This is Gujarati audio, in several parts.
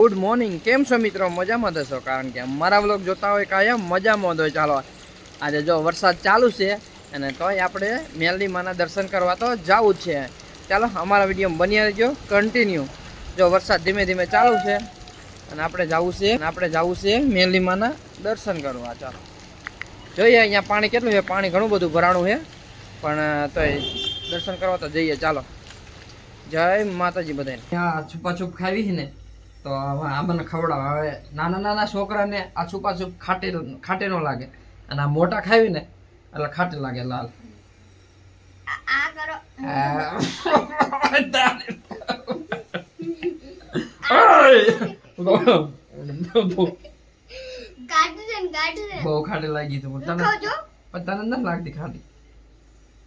ગુડ મોર્નિંગ, કેમ છો મિત્રો? મજામાં થશો, કારણ કે અમારા વ્લોગ જોતા હોય કાયમ મજામાં હોય. ચાલો આજે જો વરસાદ ચાલુ છે અને તોય આપણે મેલડી માના દર્શન કરવા તો જવું જ છે. ચાલો અમારા વિડીયો બની રહેજો કન્ટિન્યુ. જો વરસાદ ધીમે ધીમે ચાલુ છે અને આપણે જવું છે મેલડી માના દર્શન કરવા. ચાલો જોઈએ અહીંયા પાણી કેટલું છે. પાણી ઘણું બધું ભરાણું છે, પણ તોય દર્શન કરવા તો જઈએ. ચાલો, જય માતાજી બધાને. ત્યાં છુપાછુપ ખાવી છે ને, તો આ મને ખવડાવ. હવે નાના નાના છોકરાને આ છુપાછુપ ખાટે નો લાગે, અને આ મોટા ખાવી ને એટલે ખાટે લાગે. લાલ બહુ ખાટી લાગી તું તને, તને નથી લાગતી ખાટી?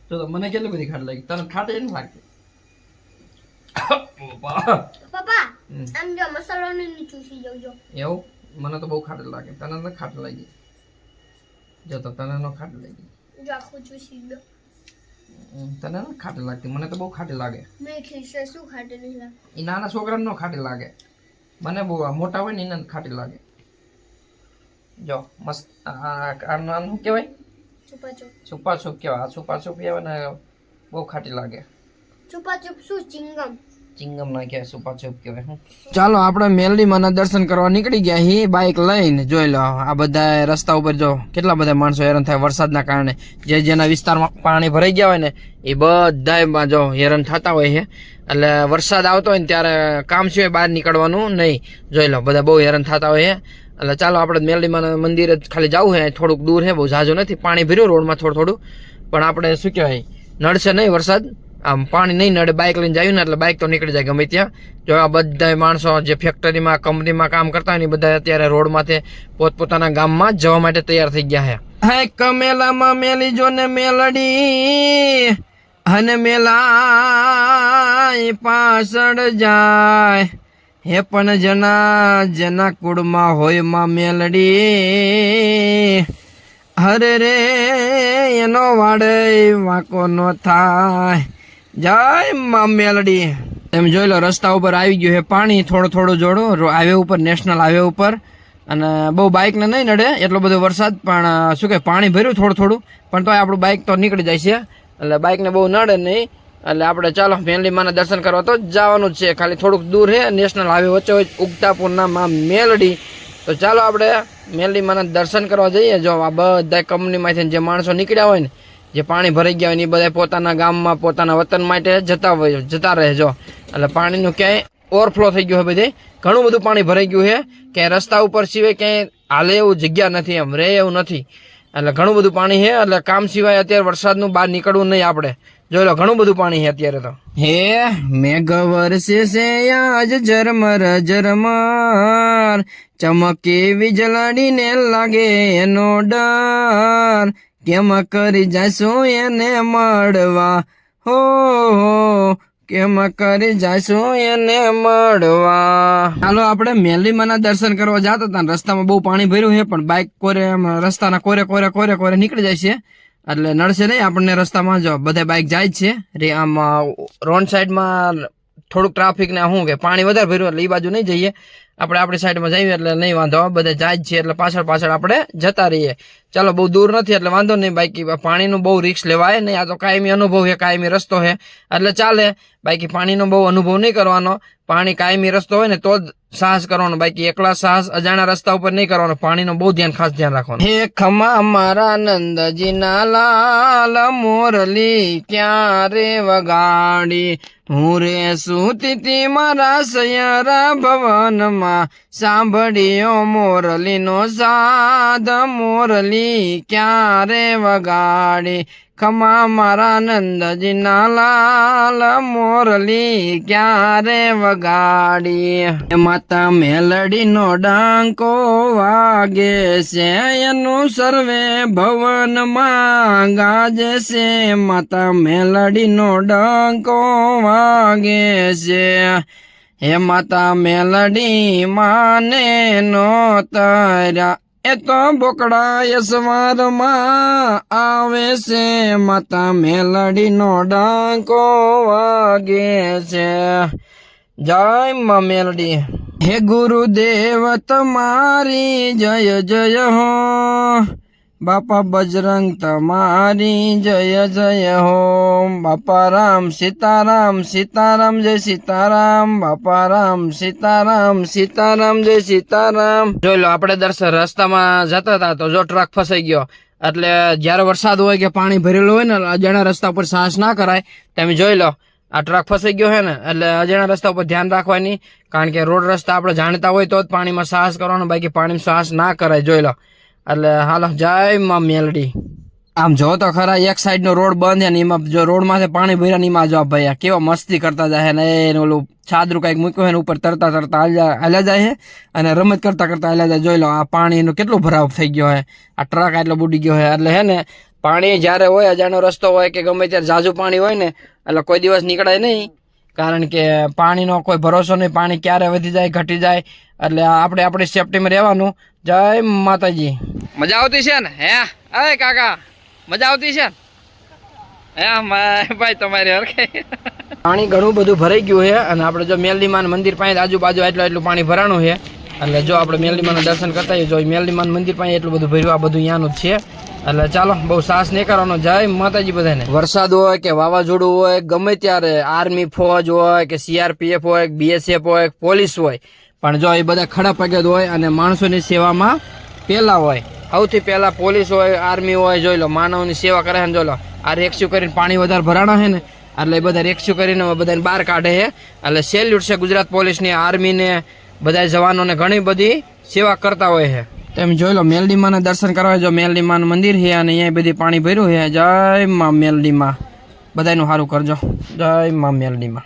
તો મને કેટલી બધી ખાટી લાગી, તને ખાટી નથી લાગતી? પપ્પા આમ જો મસાલો ની ચૂસી જોજો. એવું મને તો બહુ ખાટી લાગે, તને ન ખાટી લાગી? જો તો તને ન ખાટી લાગી, જો આખું ચૂસી દો. તને ન ખાટી લાગતી, મને તો બહુ ખાટી લાગે. મીઠી છે, શું ખાટી નહીં લાગે? એ નાના છોકરાને ન ખાટી લાગે, મને બહુ મોટા હોય ને એને ખાટી લાગે. જો મસ્ત આ નાનું કહેવાય છુપા છુપ કહેવાય. આ છુપા છુપ કહેવાય ને બહુ ખાટી લાગે. છુપા છુપ શું? ચિંગમ ના કહેવાય, છુપા છુપ કહેવાય. ચાલો આપણે મેલડી માના દર્શન કરવા નીકળી ગયા. હી બાઇક લઈને જોઈ લો, આ બધા રસ્તા ઉપર જો કેટલા બધા માણસો હેરાન થાય વરસાદના કારણે. જેના વિસ્તારમાં પાણી ભરાઈ ગયા હોય ને એ બધા જો હેરાન થતા હોય છે. એટલે વરસાદ આવતો હોય ને ત્યારે કામ સિવાય બહાર નીકળવાનું નહીં. જોઈ લો બધા બહુ હેરાન થતા હોય છે. એટલે ચાલો આપણે મેલડી માના મંદિરે ખાલી જવું છે, થોડુંક દૂર છે, બહુ ઝાઝું નથી. પાણી ભર્યું રોડમાં થોડું, પણ આપણે શું કહેવાય નડશે નહીં વરસાદ. આમ પાણી નહીં નડે, બાઇક લઈને જાય ને એટલે બાઇક તો નીકળી જાય ગમે ત્યાં. જો આ બધા માણસો જે ફેક્ટરીમાં કંપનીમાં કામ કરતા હોય ને બધા અત્યારે રોડમાંથી પોતપોતાના ગામમાં જવા માટે તૈયાર થઈ ગયા છે. હે કમેલામાં મેલી જો ને મેલડી, અને મેલા પાછળ જાય. હે પણ જેના કુળમાં હોય માં મેલડી, હરે રે એનો વાડે વાંકો નો થાય. જય માં મેલડી. તમે જોઈ લો રસ્તા ઉપર આવી ગયું છે પાણી, થોડું જોડો હાઈવે ઉપર, નેશનલ હાઈવે ઉપર. અને બહુ બાઇકને નહીં નડે એટલો બધો વરસાદ, પણ શું કે પાણી ભર્યું થોડું, પણ તોય આપણું બાઇક તો નીકળી જાય છે. એટલે બાઇકને બહુ નડે નહીં. એટલે આપણે ચાલો મેલડી માના દર્શન કરવા તો જવાનું જ છે. ખાલી થોડુંક દૂર છે, નેશનલ હાઈવે વચ્ચે ઉગતાપુરના માં મેલડી. તો ચાલો આપણે મેલડી માના દર્શન કરવા જઈએ. જો આ બધા કંપનીમાંથી જે માણસો નીકળ્યા હોય ને, જે પાણી ભરાઈ ગયા હોય ને, એ બધા પોતાના ગામમાં પોતાના વતન માટે જતા રહે. જો એટલે પાણીનું ક્યાંય ઓવરફ્લો થઈ ગયું હોય, બધે ઘણું બધું પાણી ભરાઈ ગયું છે. ક્યાંય રસ્તા ઉપર સિવાય ક્યાંય હાલે એવું જગ્યા નથી, એમ રહે એવું નથી. એટલે ઘણું બધું પાણી છે. એટલે કામ સિવાય અત્યારે વરસાદનું બહાર નીકળવું નહીં આપણે. જોઈ લો ઘણું બધું પાણી છે અત્યારે તો. હે મેઘ વરસે છે આજ ઝરમર ઝરમર, ચમકે વીજળીને લાગે એનો ડર. કેમ કરી જાશું એને મળવા, હો કેમ કરી જાશું એને મળવા. ચાલો આપણે મેલડી માના દર્શન કરવા જતા હતા. રસ્તામાં બહુ પાણી ભર્યું છે, પણ બાઇક રસ્તાના કોરે નીકળી જાય છે. એટલે નડશે નહીં આપણને રસ્તામાં. જો બધા બાઇક જાય જ છે. આમ રોડ સાઈડમાં થોડુંક ટ્રાફિક ને શું કે પાણી વધારે ભર્યું એટલે એ બાજુ નહીં જઈએ આપણે, આપણી સાઈડમાં જઈએ એટલે નહીં વાંધો. બધા જાય જ છે એટલે પાછળ આપણે જતા રહીએ. ચાલો બહુ દૂર નથી એટલે વાંધો નહીં. બાકી પાણીનું બહુ રિસ્ક લેવાય નહીં. આ તો કાયમી અનુભવ છે, કાયમી રસ્તો છે એટલે ચાલે. બાકી પાણીનો બહુ અનુભવ નહીં કરવાનો. પાણી કાયમી રસ્તો હોય ને તો જ સાહસ કરવાનો. બાકી એકલા સાહસ અજાણા રસ્તા ઉપર નહીં કરવાનો. પાણીનું બહુ ખાસ ધ્યાન રાખવાનું. હે ખમા મારા નંદજીના લાલ, મોરલી ક્યારે વગાડી. હું રે સુતી મારા સયરા ભવનમાં, સાંભળ્યો મોરલીનો સાદ, મોરલી ક્યારે વગાડી. ખમા મારા નંદજીના લાલ, મોરલી ક્યારે વગાડી. માતા મેલડીનો ડાંકો વાગે છે, એનું સર્વે ભવનમાં ગાજે છે. માતા મેલડીનો ડાંકો વાગે છે. હે માતા મેલડી માને નો તર્યા, એ તો બોકડા સવારમાં આવે છે. માતા મેલડીનો ડાંકો વાગે છે. જય માં મેલડી. હે ગુરુદેવ તમારી જય જય હો, બાપા બજરંગ તમારી જય જય હો, બાપા રામ સીતારામ સીતારામ જય સીતારામ, બાપા રામ સીતારામ સીતારામ જય સીતારામ. જોઈ લો આપણે રસ્તામાં જતા હતા તો જો ટ્રક ફસાઈ ગયો. એટલે જયારે વરસાદ હોય કે પાણી ભરેલું હોય ને અજાણ્યા રસ્તા ઉપર સાહસ ના કરાય. તમે જોઈ લો આ ટ્રક ફસાઈ ગયો છે ને એટલે અજાણ્યા રસ્તા ઉપર ધ્યાન રાખવાની. કારણ કે રોડ રસ્તા આપણે જાણતા હોય તો જ પાણીમાં સાહસ કરવાનો, બાકી પાણીમાં સાહસ ના કરાય. જોઈ લો એટલે હાલો જય માં મેલડી. આમ જો તો ખરા એક સાઈડ નો રોડ બંધ છે ને એમાં જો રોડ માંથી પાણી ભર્યા ને એમાં જો ભાઈ કેવા મસ્તી કરતા જાય ને એને ઓલું છાદરું કઈક મૂક્યું હોય ને ઉપર તરતા તરતા હાલ્યા જાય છે અને રમત કરતા કરતા હાલ્યા જાય. જોઈ લો આ પાણીનો કેટલો ભરાવ થઈ ગયો છે, આ ટ્રક એટલો બુડી ગયો છે. એટલે હે ને પાણી જયારે હોય અજાણ્યો રસ્તો હોય કે ગમે ત્યારે જાજુ પાણી હોય ને એટલે કોઈ દિવસ નીકળાય નહીં. કારણ કે પાણીનો કોઈ ભરોસો નહીં, પાણી ક્યારે વધી જાય ઘટી જાય. એટલે આપણે આપણી સેફટીમાં રહેવાનું. જય માતાજી. મજા આવતી છે ને હે અરે કાકા? મજા આવતી છે ને હે ભાઈ તમારી હરખે? પાણી ઘણું બધું ભરાઈ ગયું છે અને આપણે જો મેલડીમાન મંદિર પાસે આજુબાજુ એટલું પાણી ભરાણું છે. એટલે જો આપણે મેલડીમાના દર્શન કરતા હોઈએ, જો મેલડીમાન મંદિર પાસે એટલું બધું ભર્યું, આ બધું અહીંયાનું જ છે. એટલે ચાલો બહુ સાહસ નહીં કરવાનો. જય માતાજી બધાને. વરસાદ હોય કે વાવાઝોડું હોય ગમે ત્યારે આર્મી ફોજ હોય કે CRPF હોય BSF હોય પોલીસ હોય, પણ જો એ બધા ખડા પગે હોય અને માણસોની સેવામાં પેલા હોય. સૌથી પહેલા પોલીસ હોય આર્મી હોય. જોઈ લો માનવની સેવા કરે છે. જોઈ લો આ રેક્સ્યુ કરીને પાણી વધારે ભરાણા છે ને એટલે એ બધા રેક્સ્યુ કરીને બધાને બહાર કાઢે છે. એટલે સેલ્યુટ છે ગુજરાત પોલીસની, આર્મીને, બધા જવાનોને ઘણી બધી સેવા કરતા હોય છે. તમે જોઈ લો મેલડીમાના દર્શન કરવા જો મેલડીમાનું મંદિર છે અને અહીંયા બધી પાણી ભર્યું છે. જય માં મેલડીમાં. બધાનું સારું કરજો. જય માં મેલડીમાં.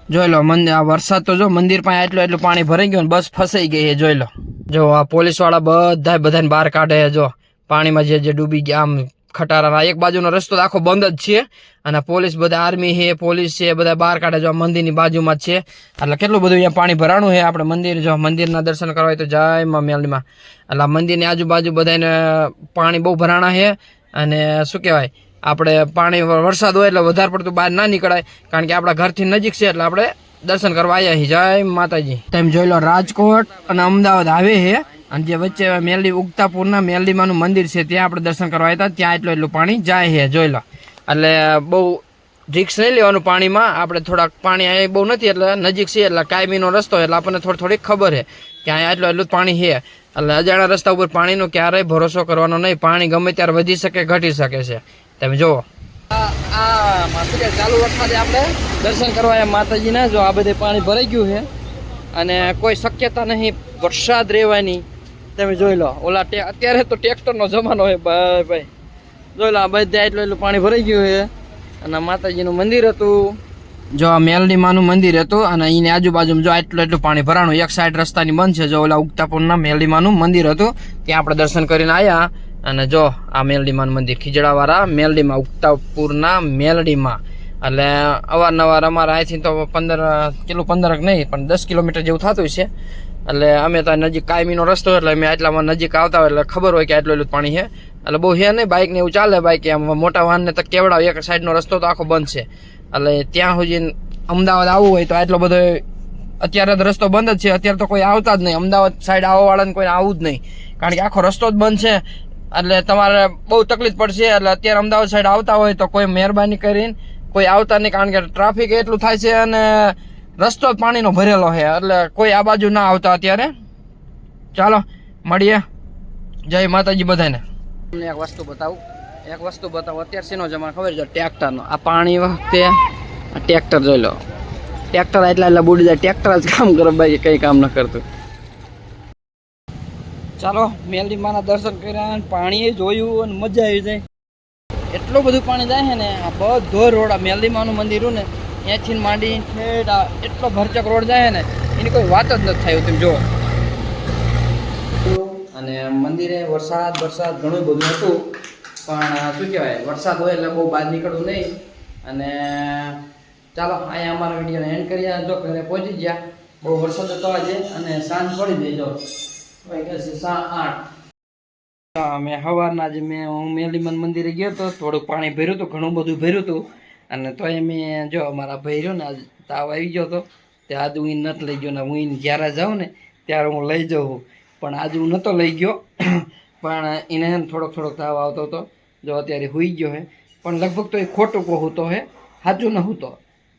જોઈ લો આ વરસાદ તો જો મંદિર પાસે એટલું પાણી ભરાઈ ગયું, બસ ફસાઈ ગઈ છે. જોઈ લો જો આ પોલીસ વાળા બધાને બહાર કાઢે છે. જો પાણીમાં જે ડૂબી ગયા આમ ખટારા, એક બાજુનો રસ્તો આખો બંધ જ છે અને પોલીસ બધા આર્મી છે પોલીસ છે બધા બહાર કાઢે. જો મંદિરની બાજુમાં જ છે એટલે કેટલું બધું અહીંયા પાણી ભરાણું છે. આપણે મંદિર જો મંદિરના દર્શન કરવા હોય તો જય માં મેલડીમાં. એટલે મંદિરની આજુબાજુ બધાને પાણી બહુ ભરાણા છે. અને શું કહેવાય આપણે પાણી વરસાદ હોય એટલે વધારે પડતું બહાર ના નીકળાય, કારણ કે આપણા ઘરથી નજીક છે એટલે આપણે દર્શન કરવા આવ્યા છીએ. જય માતાજી. તમે જોઈ લો રાજકોટ અને અમદાવાદ આવે છે અને જે વચ્ચે મેલડી ઉગતાપુરના મેલડીમાનું મંદિર છે ત્યાં આપણે દર્શન કરવા આવ્યા હતા. ત્યાં એટલું પાણી જાય છે. જોઈ લો એટલે બહુ રિક્સ નહીં લેવાનું પાણીમાં. આપણે થોડાક પાણી અહીં બહુ નથી એટલે નજીક છે એટલે કાયમીનો રસ્તો એટલે આપણને થોડી ખબર છે કે અહીંયા એટલું જ પાણી છે. એટલે અજાણ્યા રસ્તા ઉપર પાણીનો ક્યારેય ભરોસો કરવાનો નહીં. પાણી ગમે ત્યારે વધી શકે ઘટી શકે છે. તમે જુઓ ચાલુ વરસાદે આપણે દર્શન કરવા માતાજીના. જો આ બધે પાણી ભરાઈ ગયું છે અને કોઈ શક્યતા નહીં વરસાદ રહેવાની. તમે જોઈ લો ઓલા અત્યારે તો ટ્રેક્ટરનો જમાનો હોય ભાઈ. જોઈ લો આ બધે એટલું પાણી ભરાઈ ગયું છે અને માતાજીનું મંદિર હતું. જો આ મેલડીમાનું મંદિર હતું અને એની આજુબાજુમાં જો એટલું પાણી ભરાણું. એક સાઈડ રસ્તાની બંધ છે. જો ઓલા ઉગતાપુરના મેલડીમાનું મંદિર હતું ત્યાં આપણે દર્શન કરીને આવ્યા. અને જો આ મેલડીમાનું મંદિર ખીજડાવાળા મેલડીમાં ઉગતાપુરના મેલડીમાં. એટલે અવારનવાર અમારા અહીંથી તો 15 નહીં પણ 10 કિલોમીટર જેવું થતું છે. એટલે અમે તો નજીક કાયમીનો રસ્તો એટલે અમે આટલામાં નજીક આવતા હોય એટલે ખબર હોય કે એટલું પાણી છે. એટલે બહુ છે નહીં, બાઇક ને એવું ચાલે. બાઇક એમ મોટા વાહનને તો કેવડાવ, એક સાઈડનો રસ્તો તો આખો બંધ છે. એટલે ત્યાં સુધી અમદાવાદ આવવું હોય તો આટલો બધો અત્યારે તો રસ્તો બંધ જ છે. અત્યારે તો કોઈ આવતા જ નહીં અમદાવાદ સાઈડ આવવાવાળાને કોઈ આવવું જ નહીં, કારણ કે આખો રસ્તો જ બંધ છે. એટલે તમારે બહુ તકલીફ પડશે. એટલે અત્યારે અમદાવાદ સાઈડ આવતા હોય તો કોઈ મહેરબાની કરીને કોઈ આવતા નહીં, કારણ કે ટ્રાફિક એટલું થાય છે અને રસ્તો જ પાણીનો ભરેલો છે. એટલે કોઈ આ બાજુ ના આવતા અત્યારે. ચાલો મળીએ. જય માતાજી બધાને. તમને એક વસ્તુ બતાવું અત્યારે શેનો જમાનો ખબર છે? ટ્રેક્ટરનો. આ પાણી વખતે આ ટ્રેક્ટર જોઈ લો. ટ્રેક્ટર એટલા બુડી જાય. ટ્રેક્ટર જ કામ કરે, બાકી કંઈ કામ ન કરતું. ચાલો મેલડીમાના દર્શન કર્યા, પાણી જોયું અને મજા આવી જાય. એટલું બધું પાણી જાય છે ને આ બધો રોડ આ મેલડીમાનું મંદિર ને ત્યાંથી માંડી ઠેઠ એટલો ભરચક રોડ જાય ને એની કોઈ વાત જ નથી થયું. તમે જુઓ અને મંદિરે વરસાદ ઘણું બધું હતું, પણ શું કહેવાય વરસાદ હોય એટલે બહુ બહાર નીકળવું નહીં. અને ચાલો અહીંયા અમારા વિડીયોને એન્ડ કરીએ. જો ઘરે પહોંચી ગયા, બહુ વરસાદ હતો આજે અને સાંજ પડી ગઈ. જો 8 અમે સવારના જ હું મેલડીમાન મંદિરે ગયો હતો. થોડુંક પાણી ભર્યું હતું, ઘણું બધું ભર્યું હતું. અને તોય મેં જો અમારા ભાઈ રહ્યો ને તાવ આવી ગયો હતો તે આજ હું નથી લઈ ગયો ને હું જ્યારે જાઉં ને ત્યારે હું લઈ જાઉં, પણ આજે હું નહોતો લઈ ગયો. પણ એને હે ને થોડોક તાવ આવતો હતો. જો અત્યારે હુઈ ગયો હે, પણ લગભગ તો એ ખોટું કહું તો હે, સાચું ન હું તો.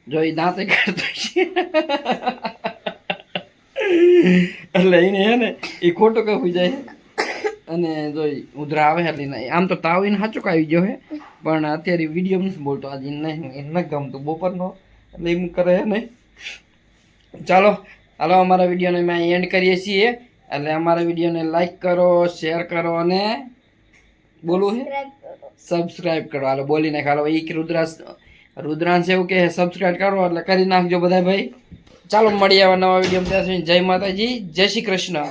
જો એ દાંતે કાઢતો છે એટલે એને હે ને એ ખોટું કહું જાય. અને જો ઉધરા આવે એટલે આમ તો તાવ એને સાચું આવી ગયો હે, પણ અત્યારે વિડીયો નથી બોલતો આજે નહીં, એને નથી ગમતું બપોરનો, એટલે એમ કરે હે નહીં. ચાલો હાલો અમારા વિડીયોને અમે એન્ડ કરીએ છીએ. એટલે અમારા વિડીયોને લાઈક કરો, શેર કરો અને બોલવું છે સબસ્ક્રાઈબ કરો. હાલો બોલી નાખ. હાલો એક રુદ્રાંશ એવું કે સબસ્ક્રાઈબ કરો એટલે કરી નાખજો બધા ભાઈ. ચાલો મળીએ આવા નવા વિડીયો. ત્યાં સુધી જય માતાજી, જય શ્રી કૃષ્ણ.